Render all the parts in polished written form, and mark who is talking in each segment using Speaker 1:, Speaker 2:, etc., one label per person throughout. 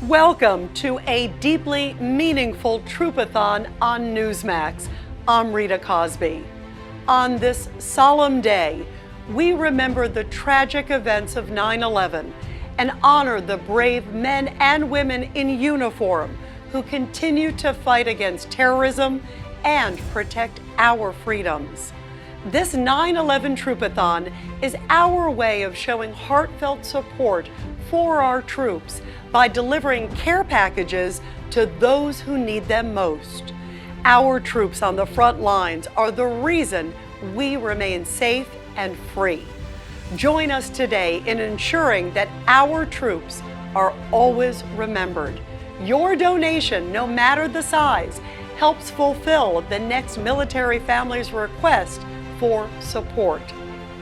Speaker 1: Welcome to a deeply meaningful Troopathon on Newsmax. I'm Rita Cosby. On this solemn day, we remember the tragic events of 9/11 and honor the brave men and women in uniform who continue to fight against terrorism and protect our freedoms. This 9/11 Troopathon is our way of showing heartfelt support for our troops by delivering care packages to those who need them most. Our troops on the front lines are the reason we remain safe and free. Join us today in ensuring that our troops are always remembered. Your donation, no matter the size, helps fulfill the next military family's request for support.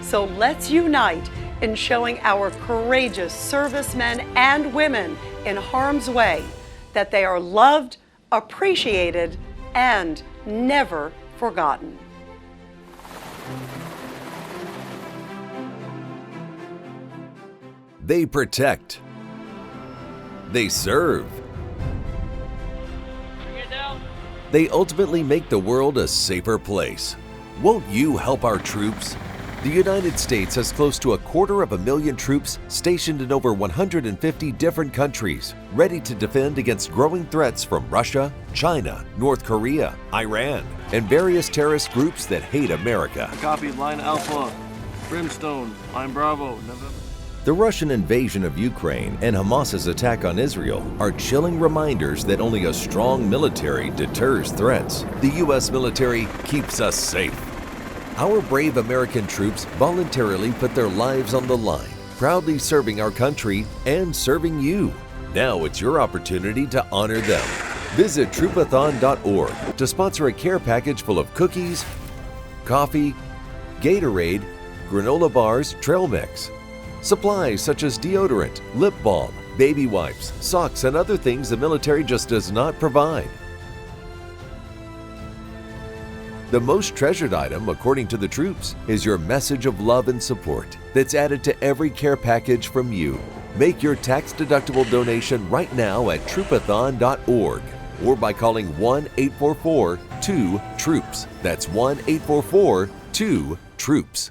Speaker 1: So let's unite in showing our courageous servicemen and women in harm's way that they are loved, appreciated, and never forgotten.
Speaker 2: They protect. They serve. They ultimately make the world a safer place. Won't you help our troops? The United States has close to 250,000 troops stationed in over 150 different countries, ready to defend against growing threats from Russia, China, North Korea, Iran, and various terrorist groups that hate America.
Speaker 3: Copy Line Alpha, Brimstone, Line Bravo, November.
Speaker 2: The Russian invasion of Ukraine and Hamas's attack on Israel are chilling reminders that only a strong military deters threats. The U.S. military keeps us safe. Our brave American troops voluntarily put their lives on the line, proudly serving our country and serving you. Now it's your opportunity to honor them. Visit Troopathon.org to sponsor a care package full of cookies, coffee, Gatorade, granola bars, trail mix, supplies such as deodorant, lip balm, baby wipes, socks, and other things the military just does not provide. The most treasured item, according to the troops, is your message of love and support that's added to every care package from you. Make your tax-deductible donation right now at Troopathon.org or by calling 1-844-2-TROOPS. That's 1-844-2-TROOPS.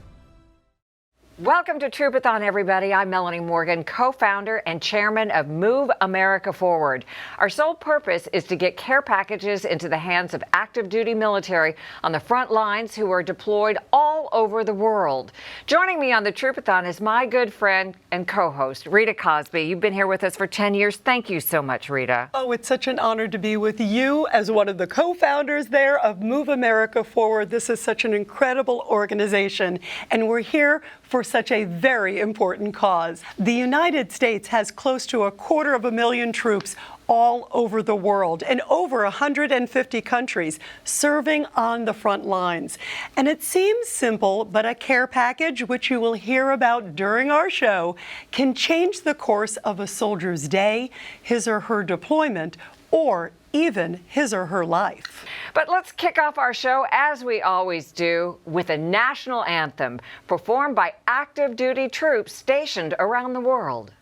Speaker 4: Welcome to Troopathon, everybody. I'm Melanie Morgan, co-founder and chairman of Move America Forward. Our sole purpose is to get care packages into the hands of active duty military on the front lines who are deployed all over the world. Joining me on the Troopathon is my good friend and co-host, Rita Cosby. You've been here with us for 10 years. Thank you so much, Rita.
Speaker 1: Oh, it's such an honor to be with you as one of the co-founders there of Move America Forward. This is such an incredible organization, and we're here for such a very important cause. The United States has close to 250,000 troops all over the world in over 150 countries serving on the front lines. And it seems simple, but a care package, which you will hear about during our show, can change the course of a soldier's day, his or her deployment, or even his or her life.
Speaker 4: But let's kick off our show, as we always do, with a national anthem performed by active duty troops stationed around the world.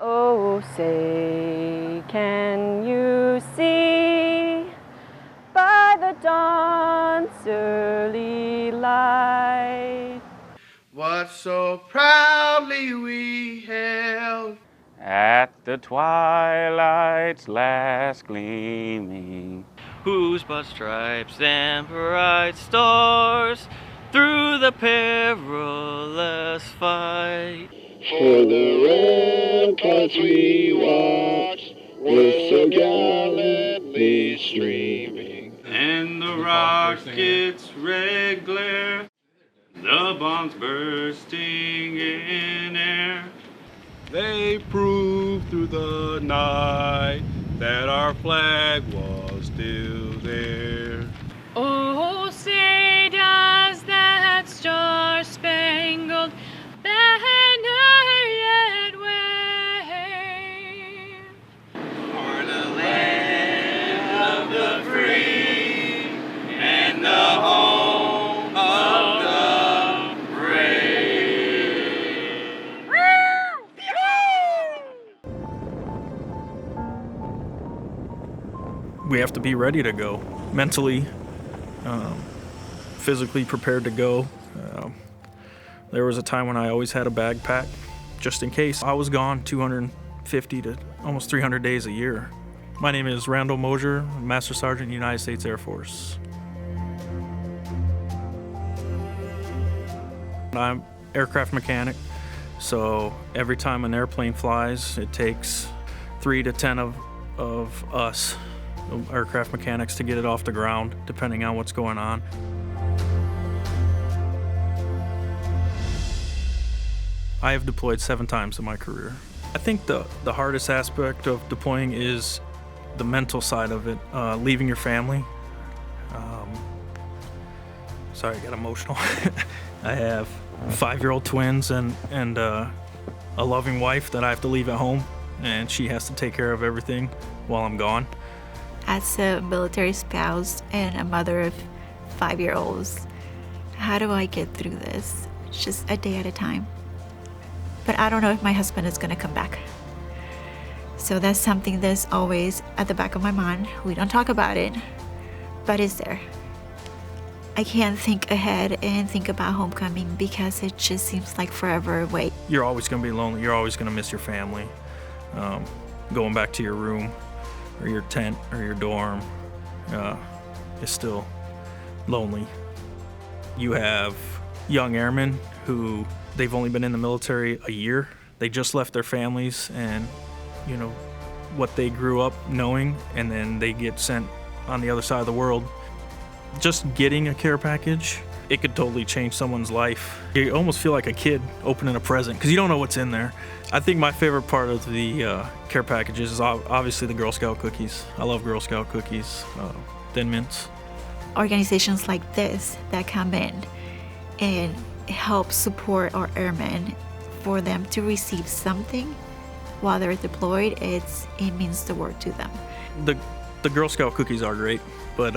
Speaker 5: Oh, say, can you see by the dawn's early light
Speaker 6: what so proudly we hailed
Speaker 3: At the twilight's last gleaming, whose broad stripes and bright stars through the perilous fight.
Speaker 6: For the ramparts we watched were so gallantly streaming, and the rockets' red glare, the bombs bursting in air. They proved through the night that our flag was still there.
Speaker 7: Oh, say does that star-spangled banner yet wave?
Speaker 6: For the land of the free and the home of the brave.
Speaker 8: we have to be ready to go, mentally, physically prepared to go. There was a time when I always had a bag packed just in case. I was gone 250 to almost 300 days a year. My name is Randall Mosier, Master Sergeant, United States Air Force. I'm aircraft mechanic, so every time an airplane flies, it takes 3 to 10 of us, aircraft mechanics, to get it off the ground, depending on what's going on. I have deployed 7 times in my career. I think the hardest aspect of deploying is the mental side of it, leaving your family. Sorry, I got emotional. I have 5-year-old twins and a loving wife that I have to leave at home, and she has to take care of everything while I'm gone.
Speaker 9: As a military spouse and a mother of 5-year-olds, how do I get through this? It's just a day at a time. But I don't know if my husband is gonna come back. So that's something that's always at the back of my mind. We don't talk about it, but it's there. I can't think ahead and think about homecoming because it just seems like forever away.
Speaker 8: You're always gonna be lonely. You're always gonna miss your family. Going back to your room or your tent or your dorm is still lonely. You have young airmen who they've only been in the military a year. They just left their families and, you know, what they grew up knowing, and then they get sent on the other side of the world. Just getting a care package, it could totally change someone's life. You almost feel like a kid opening a present because you don't know what's in there. I think my favorite part of the care packages is obviously the Girl Scout cookies. I love Girl Scout cookies, Thin Mints.
Speaker 9: Organizations like this that come in and help support our airmen, for them to receive something while they're deployed, it means the world to them.
Speaker 8: The Girl Scout cookies are great, but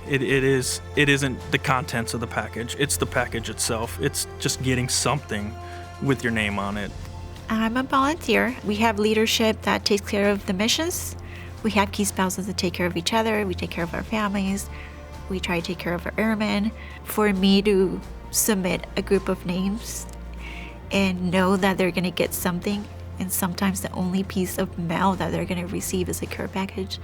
Speaker 8: it isn't the contents of the package. It's the package itself. It's just getting something with your name on it.
Speaker 9: I'm a volunteer. We have leadership that takes care of the missions. We have key spouses that take care of each other. We take care of our families. We try to take care of our airmen. For me to submit a group of names and know that they're gonna get something, and sometimes the only piece of mail that they're gonna receive is a care package,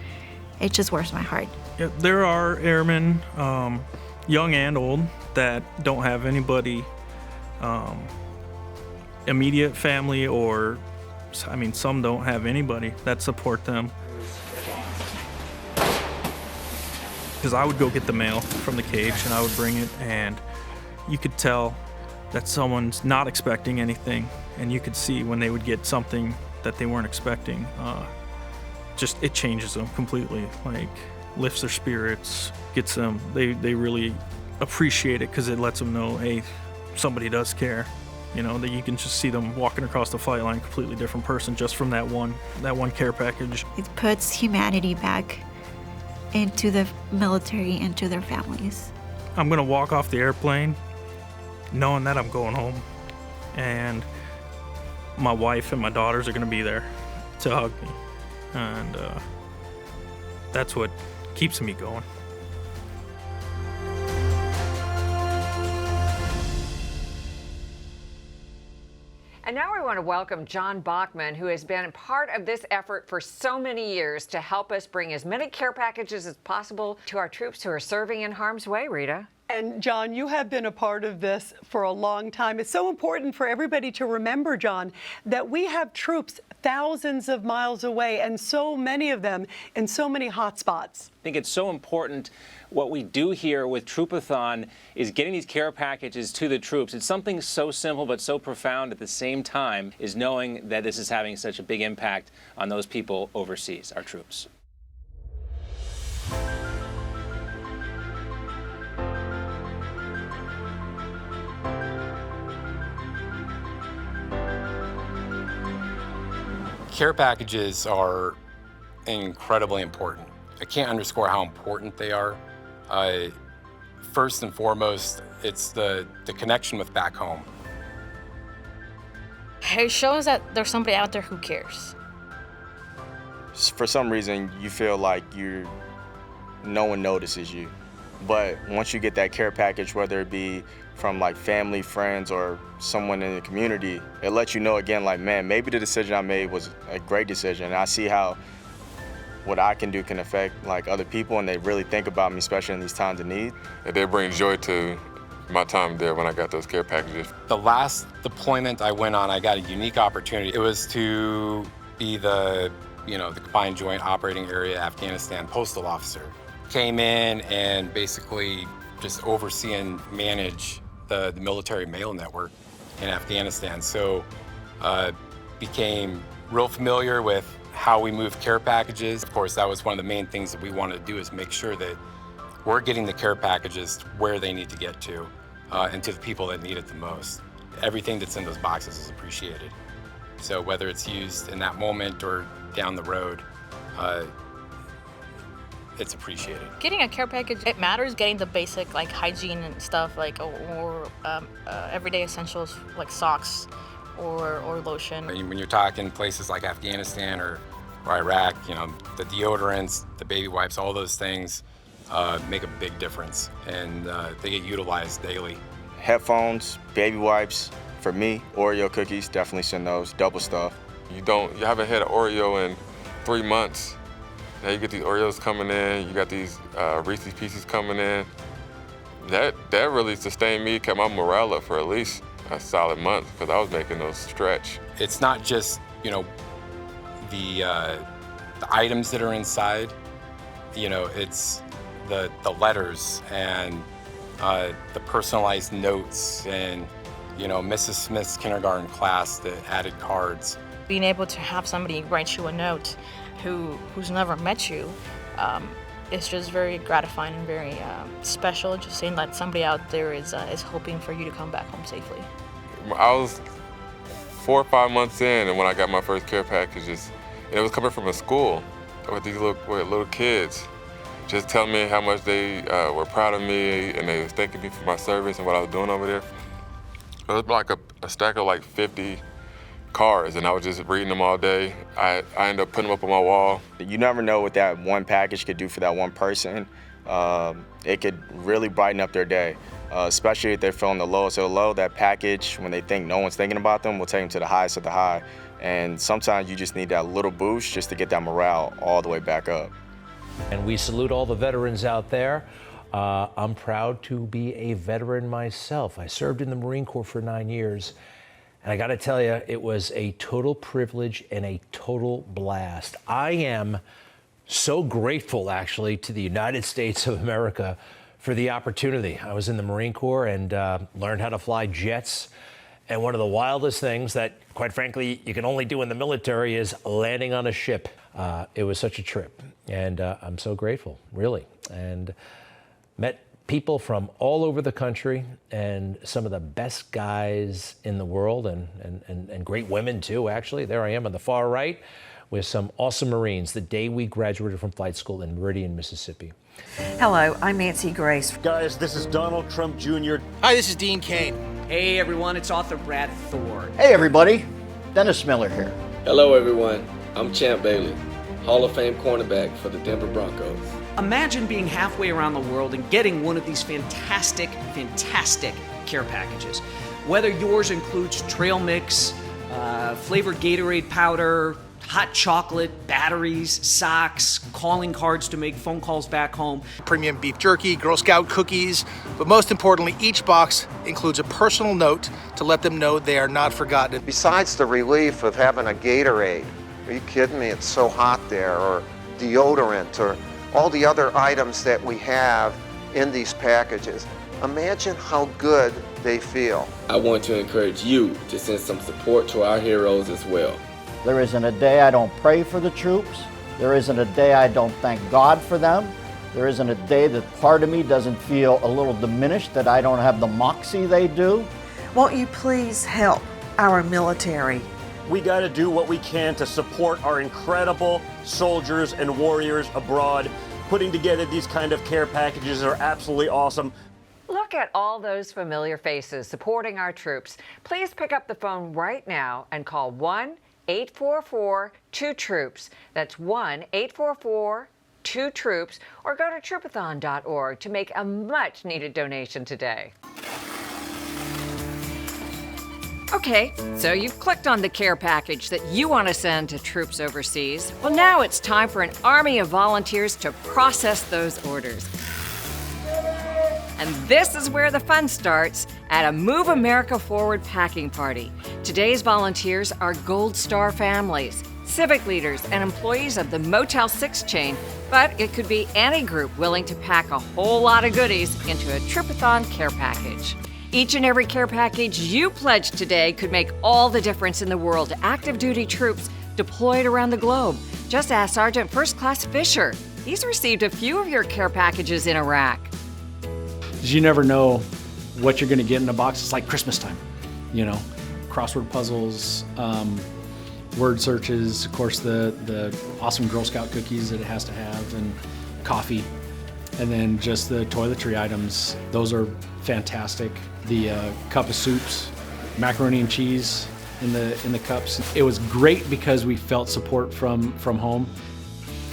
Speaker 9: it just warms my heart.
Speaker 8: Yeah, there are airmen, young and old, that don't have anybody, immediate family, or, I mean, some don't have anybody that support them. Because I would go get the mail from the cage and I would bring it, and you could tell that someone's not expecting anything, and you could see when they would get something that they weren't expecting, just it changes them completely, like lifts their spirits, gets them, they really appreciate it because it lets them know, hey, somebody does care. You know, that you can just see them walking across the flight line, completely different person just from that one care package.
Speaker 9: It puts humanity back into the military, into their families.
Speaker 8: I'm gonna walk off the airplane knowing that I'm going home, and my wife and my daughters are gonna be there to hug me, and that's what keeps me going.
Speaker 4: And now we want to welcome John Bachman, who has been part of this effort for so many years to help us bring as many care packages as possible to our troops who are serving in harm's way, Rita.
Speaker 1: And John, you have been a part of this for a long time. It's so important for everybody to remember, John, that we have troops thousands of miles away, and so many of them in so many hot spots.
Speaker 10: I think it's so important. What we do here with Troopathon is getting these care packages to the troops. It's something so simple but so profound at the same time, is knowing that this is having such a big impact on those people overseas, our troops.
Speaker 11: Care packages are incredibly important. I can't underscore how important they are. First and foremost, it's the connection with back home.
Speaker 12: It shows that there's somebody out there who cares.
Speaker 13: For some reason, you feel like you're no one notices you. But once you get that care package, whether it be from like family, friends, or someone in the community, it lets you know again, like, man, maybe the decision I made was a great decision. And I see how what I can do can affect like other people, and they really think about me, especially in these times of need.
Speaker 14: It did bring joy to my time there when I got those care packages.
Speaker 11: The last deployment I went on, I got a unique opportunity. It was to be the Combined Joint Operating Area Afghanistan postal officer. Came in and basically just oversee and manage the military mail network in Afghanistan. So became real familiar with how we move care packages. Of course, that was one of the main things that we wanted to do, is make sure that we're getting the care packages where they need to get to and to the people that need it the most. Everything that's in those boxes is appreciated. So whether it's used in that moment or down the road, it's appreciated.
Speaker 12: Getting a care package, it matters. Getting the basic like hygiene and stuff, like or everyday essentials like socks or lotion.
Speaker 11: When you're talking places like Afghanistan or Iraq, the deodorants, the baby wipes, all those things make a big difference, and they get utilized daily.
Speaker 13: Headphones, baby wipes, for me, Oreo cookies, definitely send those, double stuff.
Speaker 14: You haven't had an Oreo in 3 months. Now you get these Oreos coming in, you got these Reese's Pieces coming in. That really sustained me, kept my morale up for at least a solid month, because I was making those stretch.
Speaker 11: It's not just, the items that are inside, it's the letters and the personalized notes and, Mrs. Smith's kindergarten class that added cards.
Speaker 12: Being able to have somebody write you a note who's never met you, it's just very gratifying and very special. Just saying that somebody out there is hoping for you to come back home safely.
Speaker 14: I was 4 or 5 months in, and when I got my first care packages, and it was coming from a school with these little kids, just telling me how much they were proud of me, and they was thanking me for my service and what I was doing over there. It was like a stack of like 50 cards, and I was just reading them all day. I ended up putting them up on my wall.
Speaker 13: You never know what that one package could do for that one person. It could really brighten up their day, especially if they're feeling the lowest of the low. That package, when they think no one's thinking about them, will take them to the highest of the high. And sometimes you just need that little boost just to get that morale all the way back up.
Speaker 15: And we salute all the veterans out there. I'm proud to be a veteran myself. I served in the Marine Corps for 9 years. And I got to tell you, it was a total privilege and a total blast. I am so grateful, actually, to the United States of America for the opportunity. I was in the Marine Corps and learned how to fly jets. And one of the wildest things that, quite frankly, you can only do in the military is landing on a ship. It was such a trip. And I'm so grateful, really. And met people from all over the country and some of the best guys in the world and great women too, actually. There I am on the far right with some awesome Marines the day we graduated from flight school in Meridian, Mississippi.
Speaker 16: Hello, I'm Nancy Grace.
Speaker 17: Guys, this is Donald Trump Jr.
Speaker 18: Hi, this is Dean Cain.
Speaker 19: Hey everyone, it's author Brad Thor.
Speaker 20: Hey everybody, Dennis Miller here.
Speaker 21: Hello everyone, I'm Champ Bailey, Hall of Fame cornerback for the Denver Broncos.
Speaker 19: Imagine being halfway around the world and getting one of these fantastic care packages. Whether yours includes trail mix, flavored Gatorade powder, hot chocolate, batteries, socks, calling cards to make phone calls back home.
Speaker 18: Premium beef jerky, Girl Scout cookies, but most importantly, each box includes a personal note to let them know they are not forgotten.
Speaker 22: Besides the relief of having a Gatorade, are you kidding me, it's so hot there, or deodorant, or all the other items that we have in these packages. Imagine how good they feel.
Speaker 21: I want to encourage you to send some support to our heroes as well.
Speaker 20: There isn't a day I don't pray for the troops. There isn't a day I don't thank God for them. There isn't a day that part of me doesn't feel a little diminished that I don't have the moxie they do.
Speaker 16: Won't you please help our military?
Speaker 17: We got to do what we can to support our incredible soldiers and warriors abroad. Putting together these kind of care packages are absolutely awesome.
Speaker 4: Look at all those familiar faces supporting our troops. Please pick up the phone right now and call 1-844-2-TROOPS. That's 1-844-2 to troops or go to Troopathon.org to make a much-needed donation today. Okay, so you've clicked on the care package that you want to send to troops overseas. Well, now it's time for an army of volunteers to process those orders. And this is where the fun starts at a Move America Forward packing party. Today's volunteers are Gold Star families, civic leaders, and employees of the Motel 6 chain, but it could be any group willing to pack a whole lot of goodies into a Troopathon care package. Each and every care package you pledge today could make all the difference in the world to active duty troops deployed around the globe. Just ask Sergeant First Class Fisher. He's received a few of your care packages in Iraq.
Speaker 2: You never know what you're going to get in a box. It's like Christmas time, you know, crossword puzzles, word searches, of course the awesome Girl Scout cookies that it has to have, and coffee, and then just the toiletry items. Those are fantastic. The cup of soups, macaroni and cheese in the cups. It was great because we felt support from home.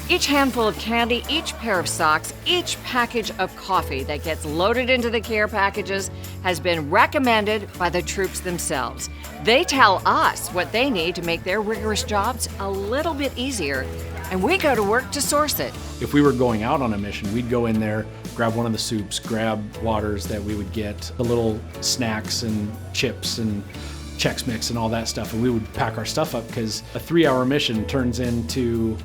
Speaker 4: Each handful of candy, each pair of socks, each package of coffee that gets loaded into the care packages has been recommended by the troops themselves. They tell us what they need to make their rigorous jobs a little bit easier, and we go to work to source it.
Speaker 2: If we were going out on a mission, we'd go in there, grab one of the soups, grab waters that we would get, the little snacks and chips and Chex Mix and all that stuff, and we would pack our stuff up because a 3-hour mission turns into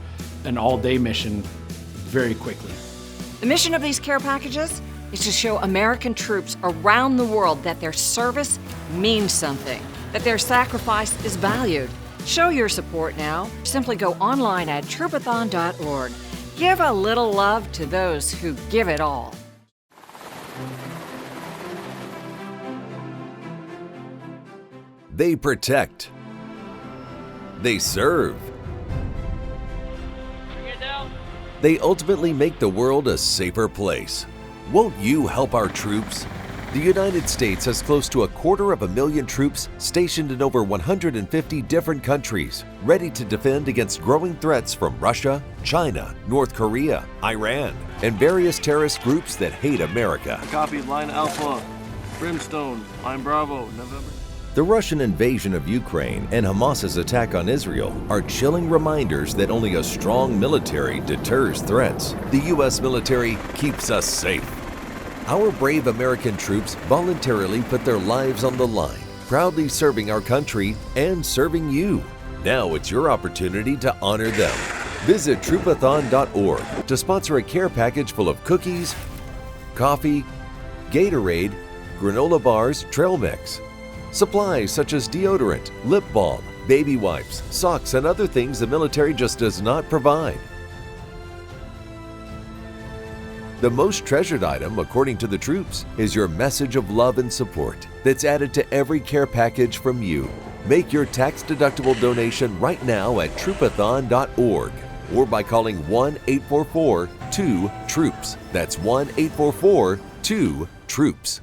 Speaker 2: an all-day mission very quickly.
Speaker 4: The mission of these care packages is to show American troops around the world that their service means something, that their sacrifice is valued. Show your support now. Simply go online at Troopathon.org. Give a little love to those who give it all.
Speaker 5: They protect. They serve. They ultimately make the world a safer place. Won't you help our troops? The United States has close to 250,000 troops stationed in over 150 different countries, ready to defend against growing threats from Russia, China, North Korea, Iran, and various terrorist groups that hate America.
Speaker 3: Copy, line Alpha, Brimstone, line Bravo, November.
Speaker 5: The Russian invasion of Ukraine and Hamas's attack on Israel are chilling reminders that only a strong military deters threats. The U.S. military keeps us safe. Our brave American troops voluntarily put their lives on the line, proudly serving our country and serving you. Now it's your opportunity to honor them. Visit Troopathon.org to sponsor a care package full of cookies, coffee, Gatorade, granola bars, trail mix, supplies such as deodorant, lip balm, baby wipes, socks, and other things the military just does not provide. The most treasured item, according to the troops, is your message of love and support that's added to every care package from you. Make your tax-deductible donation right now at Troopathon.org or by calling 1-844-2-TROOPS. That's 1-844-2-TROOPS.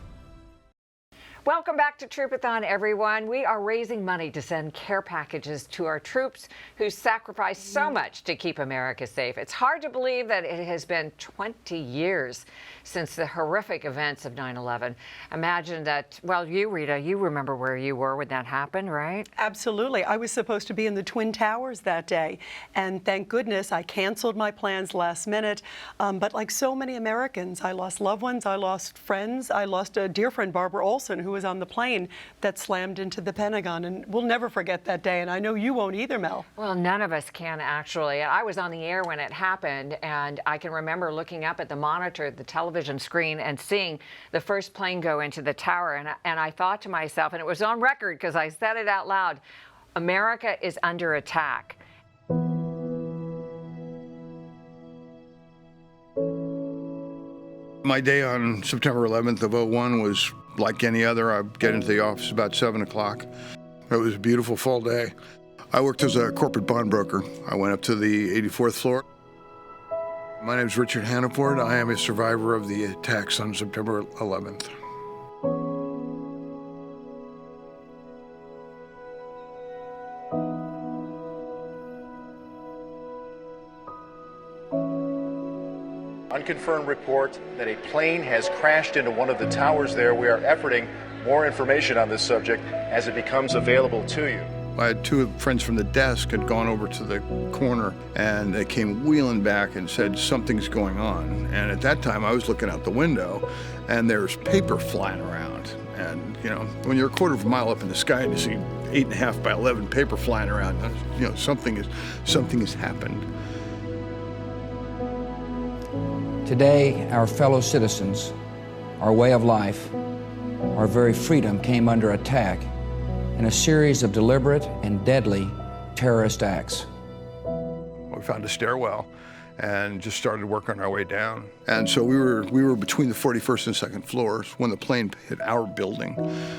Speaker 4: Welcome back to Troopathon, everyone. We are raising money to send care packages to our troops who sacrifice so much to keep America safe. It's hard to believe that it has been 20 years since the horrific events of 9/11. Imagine that, well, you, Rita, you remember where you were when that happened, right?
Speaker 1: Absolutely. I was supposed to be in the Twin Towers that day, and thank goodness I canceled my plans last minute. But like so many Americans, I lost loved ones, I lost friends, I lost a dear friend, Barbara Olson, who was on the plane that slammed into the Pentagon, and we'll never forget that day, and I know you won't either, Mel.
Speaker 4: Well, none of us can, actually. I was on the air when it happened, and I can remember looking up at the monitor, the television screen, and seeing the first plane go into the tower, and I thought to myself, and it was on record because I said it out loud, America is under attack.
Speaker 23: My day on September 11th of '01 was like any other. I'd get into the office about 7 o'clock. It was a beautiful fall day. I worked as a corporate bond broker. I went up to the 84th floor. My name is Richard Hannaford. I am a survivor of the attacks on September 11th.
Speaker 6: unconfirmed report that a plane has crashed into one of the towers there. We are efforting more information on this subject as it becomes available to you.
Speaker 23: I had two friends from the desk had gone over to the corner, and they came wheeling back and said, something's going on. And at that time, I was looking out the window, and there's paper flying around. And, you know, when you're a quarter of a mile up in the sky and you see 8.5 by 11 paper flying around, you know, something has happened.
Speaker 7: Today, our fellow citizens, our way of life, our very freedom came under attack in a series of deliberate and deadly terrorist acts.
Speaker 23: We found a stairwell and just started working our way down. And so we were between the 41st and 2nd floors when the plane hit our building.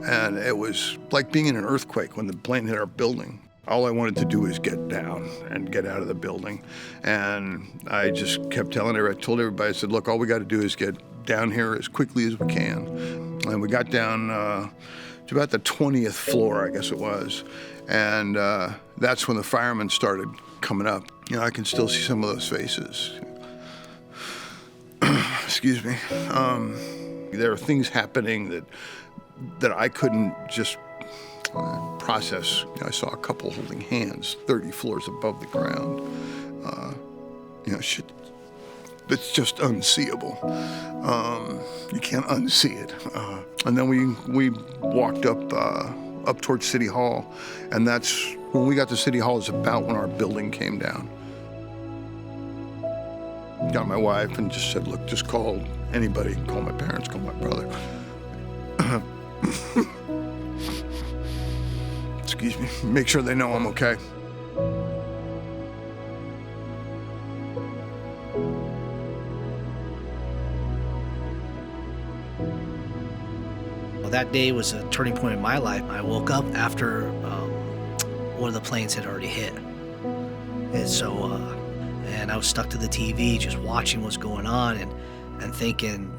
Speaker 23: And it was like being in an earthquake when the plane hit our building. All I wanted to do was get down and get out of the building. And I just kept telling everybody, I told everybody, I said, look, all we got to do is get down here as quickly as we can. And we got down to about the 20th floor, I guess it was. And that's when the firemen started coming up. You know, I can still see some of those faces. Excuse me. There are things happening that I couldn't just process. You know, I saw a couple holding hands 30 floors above the ground. You know, shit, it's just unseeable. You can't unsee it. And then we walked up towards City Hall, and that's when we got to City Hall is about when our building came down. Got my wife and just said, look, just call anybody, call my parents, call my brother. Excuse me, make sure they know I'm okay.
Speaker 9: Well, that day was a turning point in my life. I woke up after one of the planes had already hit. And so, and I was stuck to the TV just watching what's going on and thinking,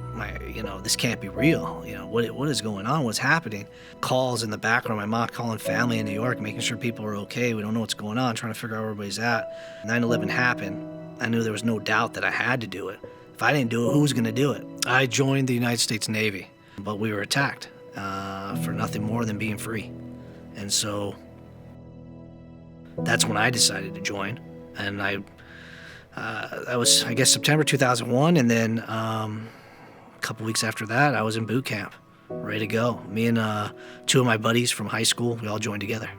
Speaker 9: this can't be real. You know, what is going on? What's happening? Calls in the background, my mom calling family in New York, making sure people are okay. We don't know what's going on, trying to figure out where everybody's at. 9/11 happened. I knew there was no doubt that I had to do it. If I didn't do it, who was going to do it? I joined the United States Navy, but we were attacked for nothing more than being free. And so that's when I decided to join. And that was, I guess, September 2001, and then a couple weeks after that, I was in boot camp, ready to go. Me and two of my buddies from high school, we all joined together.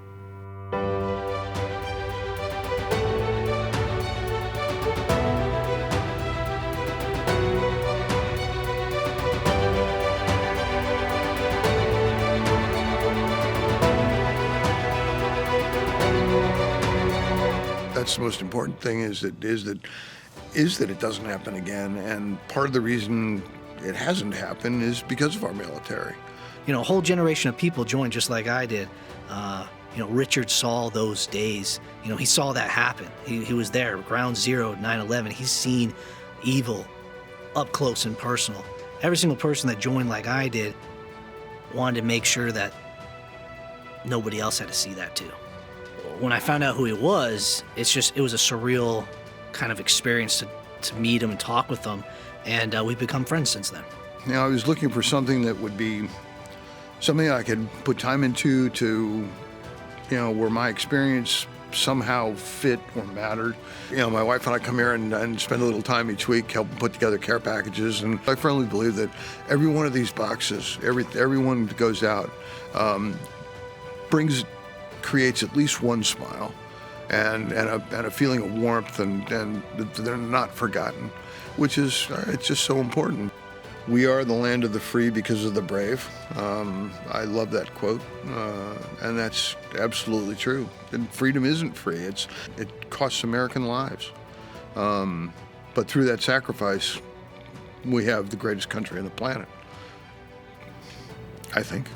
Speaker 23: That's the most important thing is that it doesn't happen again. And part of the reason it hasn't happened is because of our military.
Speaker 9: You know, a whole generation of people joined just like I did. Richard saw those days. You know, he saw that happen. He was there, ground zero, 9/11. He's seen evil up close and personal. Every single person that joined like I did wanted to make sure that nobody else had to see that too. When I found out who he was, it was a surreal kind of experience to meet him and talk with him, and we've become friends since then.
Speaker 23: You know, I was looking for something that would be something I could put time into to, where my experience somehow fit or mattered. You know, my wife and I come here and spend a little time each week helping put together care packages, and I firmly believe that every one of these boxes, everyone that goes out, creates at least one smile and a feeling of warmth, and they're not forgotten, which is it's just so important. We are the land of the free because of the brave. I love that quote, and that's absolutely true. And freedom isn't free. It costs American lives. But through that sacrifice, we have the greatest country on the planet, I think.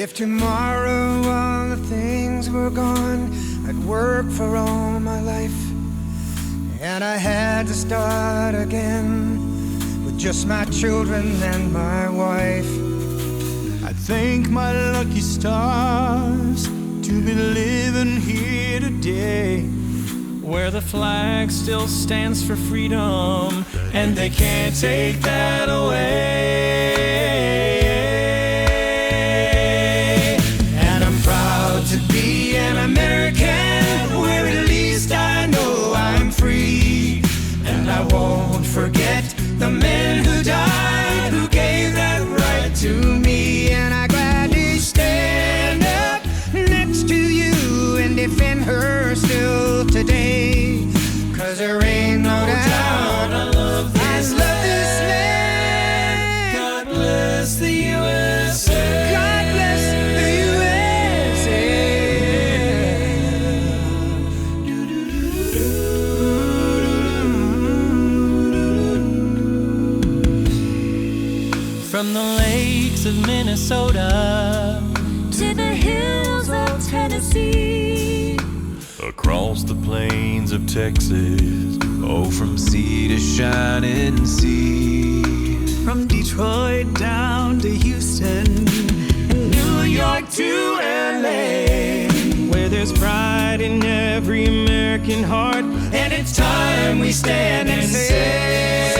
Speaker 8: If tomorrow all the things were gone, I'd work for all my life, and I had to start again with just my children and my wife. I thank my lucky stars to be living here today, where the flag still stands for freedom, and they can't take that away. And I'm proud to be an American, where at least I know I'm free. And I won't forget the men who died, who gave that right to me. And I gladly stand up next to you and defend her still today. 'Cause there ain't no doubt I love this land. God bless the USA. God bless the USA. From the lakes of Minnesota to the hills of Tennessee, across the plains of Texas, oh, from sea to shining sea. From Detroit down to Houston, and New York to LA, where there's pride in every American heart, and it's time we stand and say,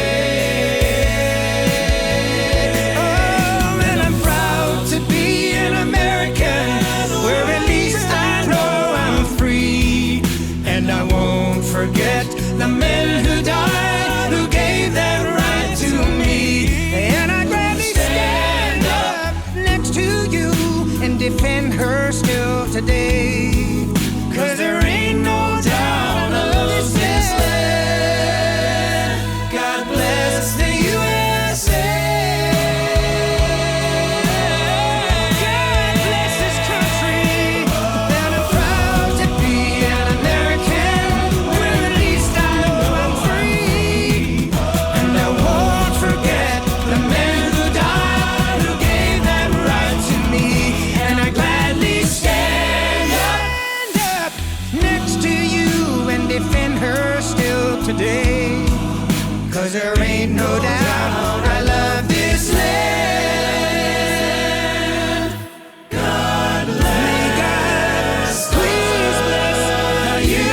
Speaker 8: oh, and I'm proud to be an American, where at least I know I'm free. And I won't forget the men who died, who gave that right to me. And I'd gladly stand up next to you and defend her still today. 'Cause there ain't no doubt I love this land. God bless the USA. God bless this country. And I'm proud to be an American, where at least I know I'm free. And I won't forget the men who died, who gave that right to me. And I gladly stand up next to you and defend her still today. 'Cause there ain't no doubt I love this land. God bless, please bless the USA.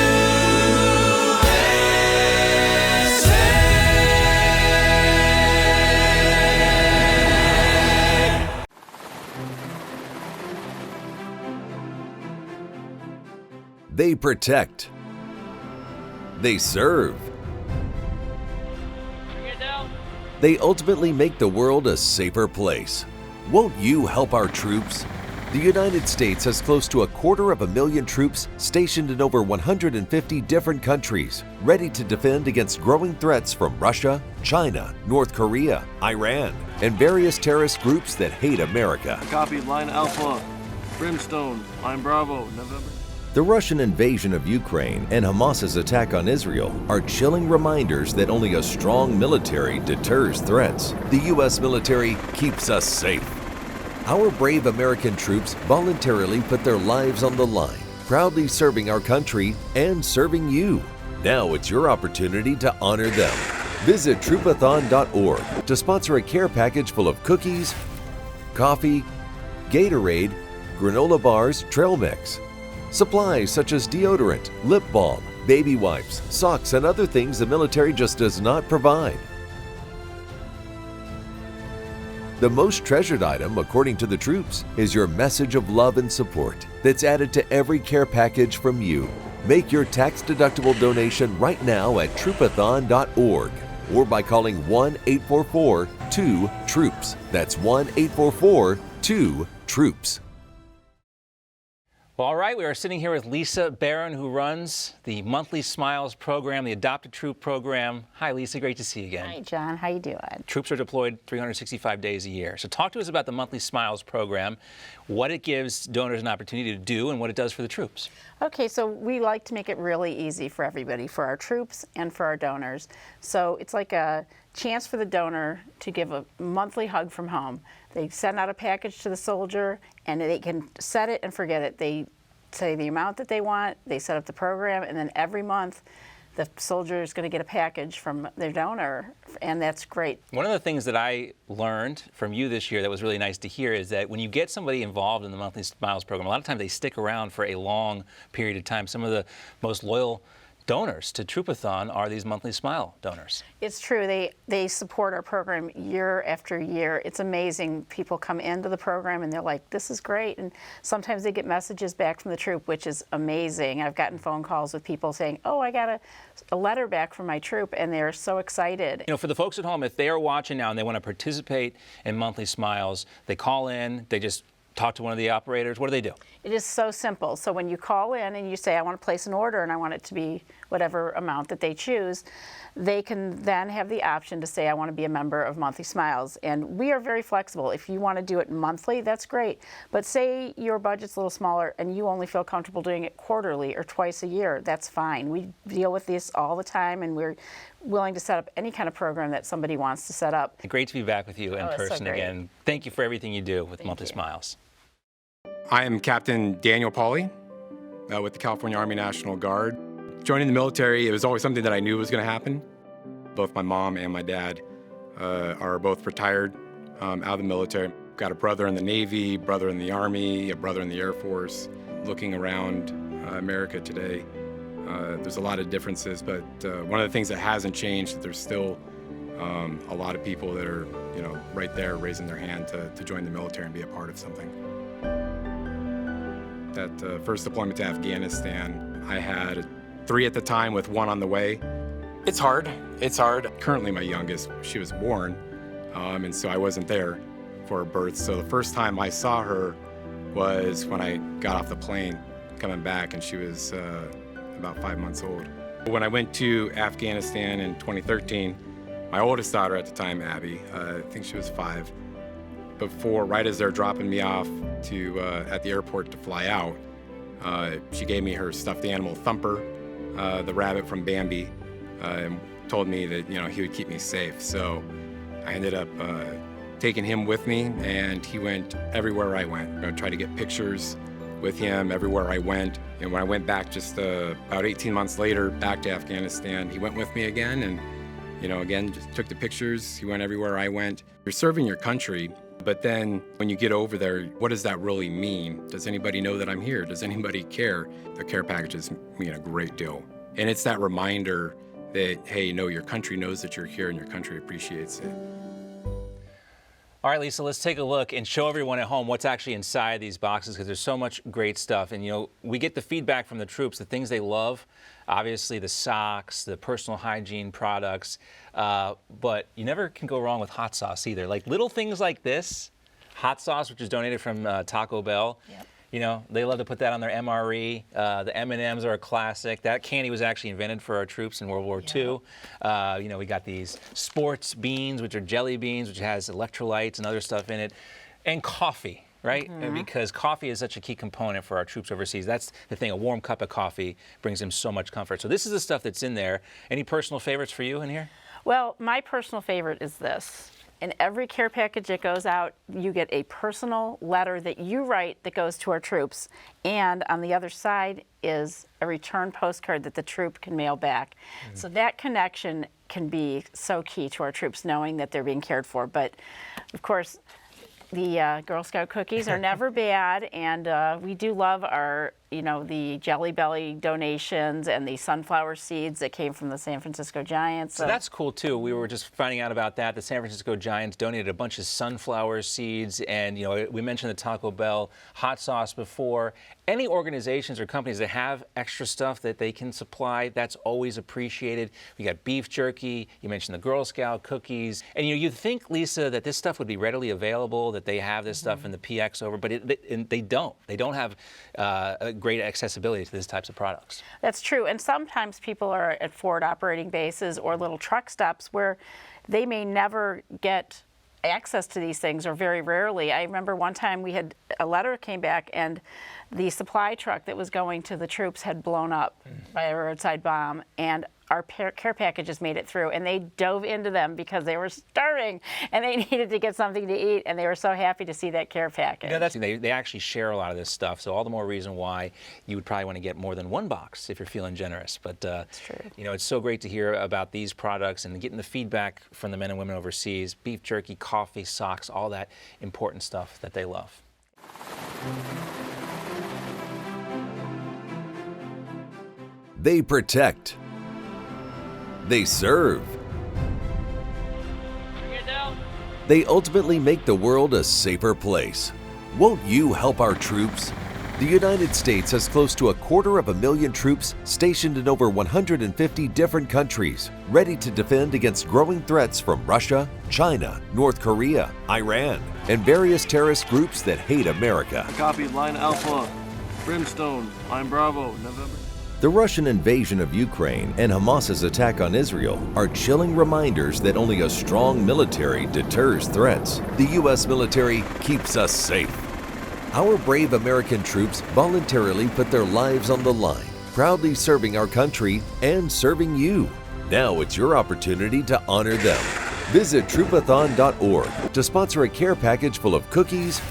Speaker 5: They protect. They serve. They ultimately make the world a safer place. Won't you help our troops? The United States has close to 250,000 troops stationed in over 150 different countries, ready to defend against growing threats from Russia, China, North Korea, Iran, and various terrorist groups that hate America.
Speaker 3: Copy, line Alpha, Brimstone, line Bravo, November.
Speaker 5: The Russian invasion of Ukraine and Hamas's attack on Israel are chilling reminders that only a strong military deters threats. The U.S. military keeps us safe. Our brave American troops voluntarily put their lives on the line, proudly serving our country and serving you. Now it's your opportunity to honor them. Visit Troopathon.org to sponsor a care package full of cookies, coffee, Gatorade, granola bars, trail mix, supplies such as deodorant, lip balm, baby wipes, socks, and other things the military just does not provide. The most treasured item, according to the troops, is your message of love and support that's added to every care package from you. Make your tax-deductible donation right now at Troopathon.org or by calling 1-844-2-TROOPS. That's 1-844-2-TROOPS.
Speaker 10: Well, all right, we are sitting here with Lisa Barron, who runs the Monthly Smiles program, the Adopt a Troop program. Hi, Lisa. Great to see you again.
Speaker 11: Hi, John. How you doing?
Speaker 10: Troops are deployed 365 days a year. So talk to us about the Monthly Smiles program, what it gives donors an opportunity to do, and what it does for the troops.
Speaker 11: Okay, so we like to make it really easy for everybody, for our troops and for our donors. So it's like a chance for the donor to give a monthly hug from home. They send out a package to the soldier, and they can set it and forget it. They say the amount that they want, they set up the program, and then every month the soldier is going to get a package from their donor, and that's great.
Speaker 10: One of the things that I learned from you this year that was really nice to hear is that when you get somebody involved in the Monthly Smiles program, a lot of times they stick around for a long period of time. Some of the most loyal donors to Troopathon are these Monthly Smile donors.
Speaker 11: It's true. They support our program year after year. It's amazing. People come into the program and they're like, this is great. And sometimes they get messages back from the troop, which is amazing. I've gotten phone calls with people saying, oh, I got a letter back from my troop, and they're so excited.
Speaker 10: You know, for the folks at home, if they are watching now and they want to participate in Monthly Smiles, they call in, they just talk to one of the operators. What do they do?
Speaker 11: It is so simple. So when you call in and you say, I want to place an order and I want it to be whatever amount that they choose, they can then have the option to say, I want to be a member of Monthly Smiles. And we are very flexible. If you want to do it monthly, that's great. But say your budget's a little smaller and you only feel comfortable doing it quarterly or twice a year, that's fine. We deal with this all the time, and we're willing to set up any kind of program that somebody wants to set up.
Speaker 10: Great to be back with you in person again. Thank you for everything you do with Monthly Smiles.
Speaker 12: I am Captain Daniel Pauly with the California Army National Guard. Joining the military, it was always something that I knew was going to happen. Both my mom and my dad are both retired out of the military. Got a brother in the Navy, brother in the Army, a brother in the Air Force. Looking around America today, there's a lot of differences, but one of the things that hasn't changed, there's still a lot of people that are, right there raising their hand to join the military and be a part of something. That first deployment to Afghanistan, I had 3 at the time with 1 on the way. It's hard. It's hard. Currently, my youngest, she was born, and so I wasn't there for her birth. So the first time I saw her was when I got off the plane coming back, and she was about 5 months old. When I went to Afghanistan in 2013, my oldest daughter at the time, Abby, I think she was 5, right as they're dropping me off to at the airport to fly out, she gave me her stuffed animal Thumper, the rabbit from Bambi, and told me that he would keep me safe. So I ended up taking him with me, and he went everywhere I went. I tried to get pictures with him everywhere I went. And when I went back just about 18 months later, back to Afghanistan, he went with me again, and again, just took the pictures. He went everywhere I went. You're serving your country. But then when you get over there, what does that really mean? Does anybody know that I'm here? Does anybody care? The care packages mean a great deal. And it's that reminder that, hey, your country knows that you're here and your country appreciates it.
Speaker 10: All right, Lisa, let's take a look and show everyone at home what's actually inside these boxes, because there's so much great stuff. And, we get the feedback from the troops, the things they love, obviously the socks, the personal hygiene products, but you never can go wrong with hot sauce either. Like little things like this, hot sauce, which is donated from Taco Bell. Yep. They love to put that on their MRE. The M&Ms are a classic. That candy was actually invented for our troops in World War II. We got these sports beans, which are jelly beans, which has electrolytes and other stuff in it, and coffee, right? Mm-hmm. And because coffee is such a key component for our troops overseas. That's the thing. A warm cup of coffee brings them so much comfort. So this is the stuff that's in there. Any personal favorites for you in here?
Speaker 11: Well, my personal favorite is this. In every care package that goes out, you get a personal letter that you write that goes to our troops. And on the other side is a return postcard that the troop can mail back. Mm-hmm. So that connection can be so key to our troops, knowing that they're being cared for. But, of course, the Girl Scout cookies are never bad, and we do love our, the Jelly Belly donations and the sunflower seeds that came from the San Francisco Giants.
Speaker 10: So that's cool too. We were just finding out about that. The San Francisco Giants donated a bunch of sunflower seeds, and we mentioned the Taco Bell hot sauce before. Any organizations or companies that have extra stuff that they can supply, that's always appreciated. We got beef jerky. You mentioned the Girl Scout cookies, and you'd think, Lisa, that this stuff would be readily available, that they have this stuff in the PX over, but they don't. They don't have a great accessibility to these types of products.
Speaker 11: That's true, and sometimes people are at forward operating bases or little truck stops where they may never get access to these things, or very rarely. I remember one time we had a letter came back, and the supply truck that was going to the troops had blown up by a roadside bomb, and our care packages made it through, and they dove into them because they were starving and they needed to get something to eat, and they were so happy to see that care package.
Speaker 10: You know, they actually share a lot of this stuff, so all the more reason why you would probably want to get more than one box if you're feeling generous. But
Speaker 11: That's true.
Speaker 10: you know, it's so great to hear about these products and getting the feedback from the men and women overseas: beef jerky, coffee, socks, all that important stuff that they love.
Speaker 5: They protect. They serve. They ultimately make the world a safer place. Won't you help our troops? The United States has close to 250,000 troops stationed in over 150 different countries, ready to defend against growing threats from Russia, China, North Korea, Iran, and various terrorist groups that hate America.
Speaker 3: Copy, line Alpha, Brimstone, line Bravo, November.
Speaker 5: The Russian invasion of Ukraine and Hamas's attack on Israel are chilling reminders that only a strong military deters threats. The U.S. military keeps us safe. Our brave American troops voluntarily put their lives on the line, proudly serving our country and serving you. Now it's your opportunity to honor them. Visit Troopathon.org to sponsor a care package full of cookies,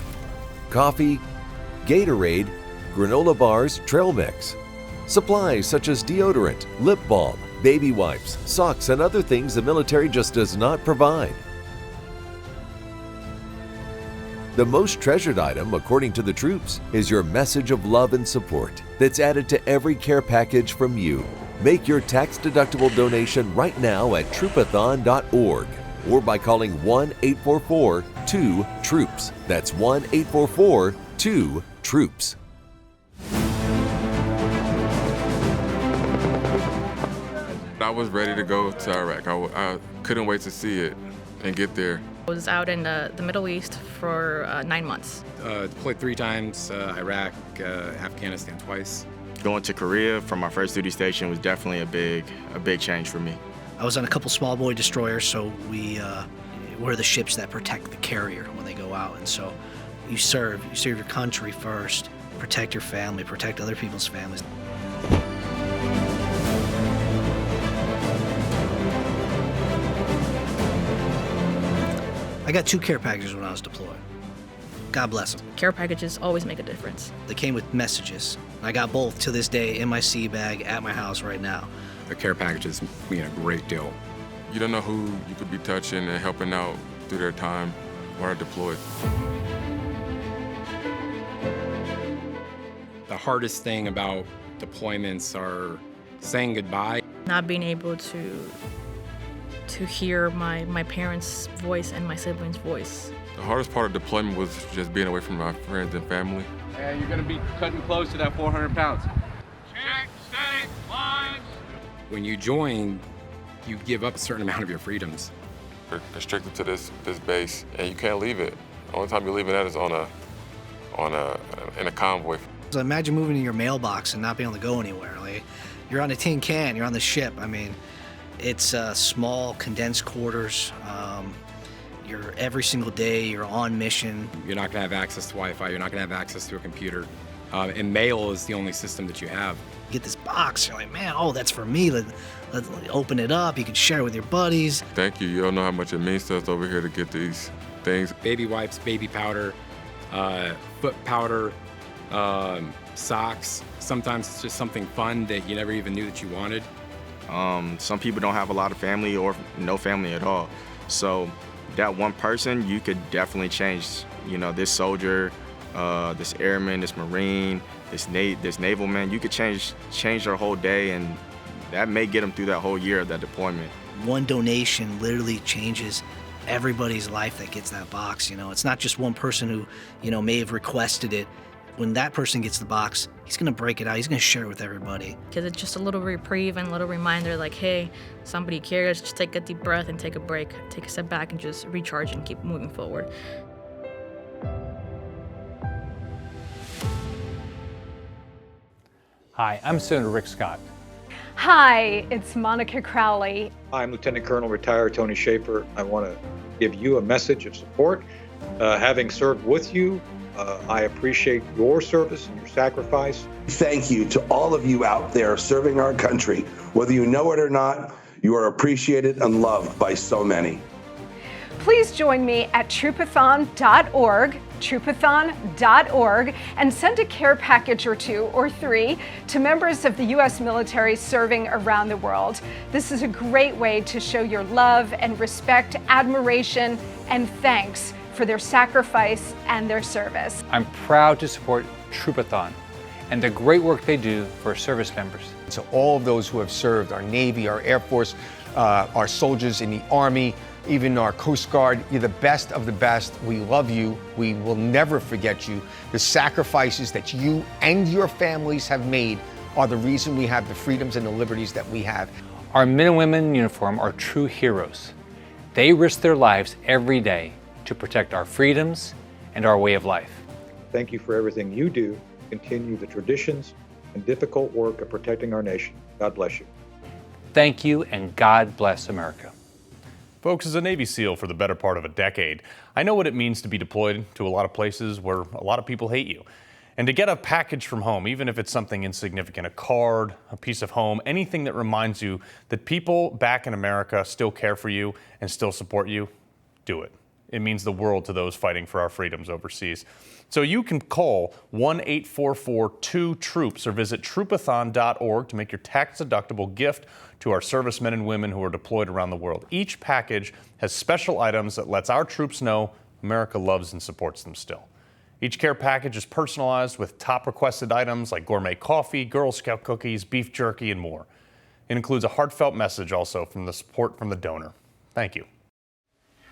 Speaker 5: coffee, Gatorade, granola bars, trail mix, supplies such as deodorant, lip balm, baby wipes, socks, and other things the military just does not provide. The most treasured item, according to the troops, is your message of love and support that's added to every care package from you. Make your tax-deductible donation right now at Troopathon.org or by calling 1-844-2-TROOPS. That's 1-844-2-TROOPS.
Speaker 13: I was ready to go to Iraq. I couldn't wait to see it and get there.
Speaker 14: I was out in the Middle East for 9 months.
Speaker 12: Deployed 3 times, Iraq, Afghanistan twice.
Speaker 15: Going to Korea for my first duty station was definitely a big change for me.
Speaker 9: I was on a couple small boy destroyers, so we're the ships that protect the carrier when they go out. And so you serve your country first, protect your family, protect other people's families. I got 2 care packages when I was deployed. God bless them.
Speaker 14: Care packages always make a difference.
Speaker 9: They came with messages. I got both to this day in my sea bag at my house right now.
Speaker 12: The care packages mean a great deal.
Speaker 13: You don't know who you could be touching and helping out through their time while deployed.
Speaker 12: The hardest thing about deployments are saying goodbye.
Speaker 14: Not being able to hear my parents' voice and my siblings' voice.
Speaker 13: The hardest part of deployment was just being away from my friends and family.
Speaker 3: And you're gonna be cutting close to that 400 pounds.
Speaker 13: Check, steady, lines.
Speaker 12: When you join, you give up a certain amount of your freedoms.
Speaker 13: You're restricted to this base, and you can't leave it. The only time you're leaving that is in a convoy.
Speaker 9: So imagine moving to your mailbox and not being able to go anywhere. Like, you're on a tin can, you're on the ship. I mean, it's small, condensed quarters. You're every single day, you're on mission.
Speaker 12: You're not gonna have access to Wi-Fi, you're not gonna have access to a computer. And mail is the only system that you have.
Speaker 9: You get this box, you're like, man, oh, that's for me. Let's open it up, you can share it with your buddies.
Speaker 13: Thank you, you don't know how much it means to us over here to get these things.
Speaker 12: Baby wipes, baby powder, foot powder, socks. Sometimes it's just something fun that you never even knew that you wanted.
Speaker 15: Some people don't have a lot of family or no family at all. So that one person, you could definitely change, this soldier, this airman, this Marine, this naval man. You could change their whole day, and that may get them through that whole year of that deployment.
Speaker 9: One donation literally changes everybody's life that gets that box. It's not just one person who, may have requested it. When that person gets the box, he's gonna break it out, he's gonna share it with everybody.
Speaker 14: Because it's just a little reprieve and a little reminder like, hey, somebody cares, just take a deep breath and take a break, take a step back and just recharge and keep moving forward.
Speaker 24: Hi, I'm Senator Rick Scott.
Speaker 25: Hi, it's Monica Crowley.
Speaker 26: I'm Lieutenant Colonel retired Tony Schaefer. I want to give you a message of support. Having served with you I appreciate your service and your sacrifice.
Speaker 16: Thank you to all of you out there serving our country. Whether you know it or not, you are appreciated and loved by so many.
Speaker 25: Please join me at Troopathon.org, Troopathon.org, and send a care package or 2 or 3 to members of the U.S. military serving around the world. This is a great way to show your love and respect, admiration, and thanks for their sacrifice and their service.
Speaker 24: I'm proud to support Troopathon and the great work they do for service members.
Speaker 18: To all of those who have served, our Navy, our Air Force, our soldiers in the Army, even our Coast Guard, you're the best of the best. We love you. We will never forget you. The sacrifices that you and your families have made are the reason we have the freedoms and the liberties that we have.
Speaker 24: Our men and women in uniform are true heroes. They risk their lives every day to protect our freedoms and our way of life.
Speaker 26: Thank you for everything you do. Continue the traditions and difficult work of protecting our nation. God bless you.
Speaker 24: Thank you, and God bless America.
Speaker 19: Folks, as a Navy SEAL for the better part of a decade, I know what it means to be deployed to a lot of places where a lot of people hate you. And to get a package from home, even if it's something insignificant, a card, a piece of home, anything that reminds you that people back in America still care for you and still support you, do it. It means the world to those fighting for our freedoms overseas. So you can call 1-844-2-TROOPS or visit Troopathon.org to make your tax-deductible gift to our servicemen and women who are deployed around the world. Each package has special items that lets our troops know America loves and supports them still. Each care package is personalized with top requested items like gourmet coffee, Girl Scout cookies, beef jerky, and more. It includes a heartfelt message also from the support from the donor. Thank you.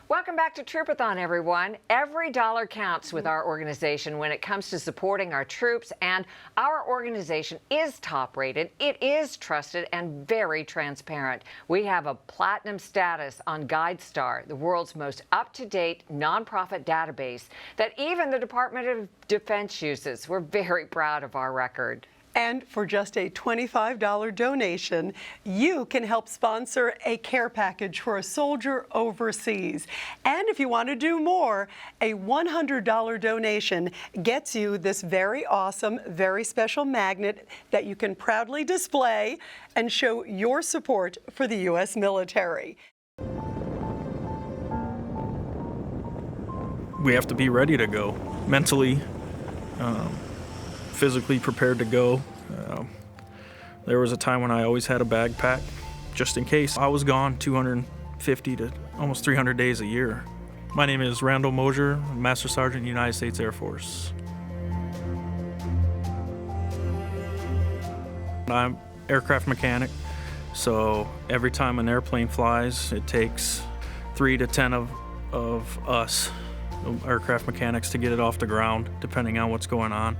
Speaker 4: Welcome back to Troopathon, everyone. Every dollar counts with our organization when it comes to supporting our troops, and our organization is top-rated, it is trusted, and very transparent. We have a platinum status on GuideStar, the world's most up-to-date nonprofit database that even the Department of Defense uses. We're very proud of our record.
Speaker 1: And for just a $25 donation, you can help sponsor a care package for a soldier overseas. And if you want to do more, a $100 donation gets you this very awesome, very special magnet that you can proudly display and show your support for the U.S. military.
Speaker 20: We have to be ready to go mentally, physically prepared to go. There was a time when I always had a bag packed just in case. I was gone 250 to almost 300 days a year. My name is Randall Mosier, Master Sergeant, United States Air Force. I'm aircraft mechanic, so every time an airplane flies, it takes 3 to 10 of us, aircraft mechanics, to get it off the ground, depending on what's going on.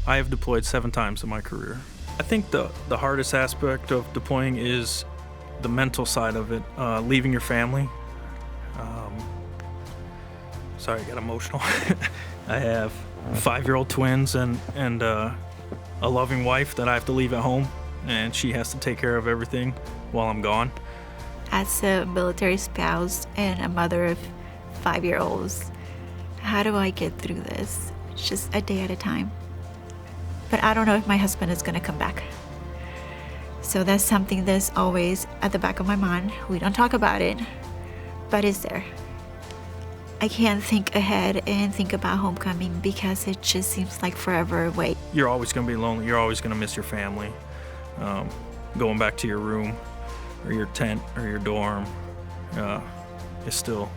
Speaker 20: I have deployed 7 times in my career. I think the hardest aspect of deploying is the mental side of it, leaving your family. Sorry, I got emotional. I have 5-year-old twins and a loving wife that I have to leave at home, and she has to take care of everything while I'm gone.
Speaker 21: As a military spouse and a mother of 5-year-olds, how do I get through this? It's just a day at a time. But I don't know if my husband is gonna come back. So that's something that's always at the back of my mind. We don't talk about it, but it's there. I can't think ahead and think about homecoming because it just seems like forever away.
Speaker 20: You're always gonna be lonely. You're always gonna miss your family. Going back to your room or your tent or your dorm is still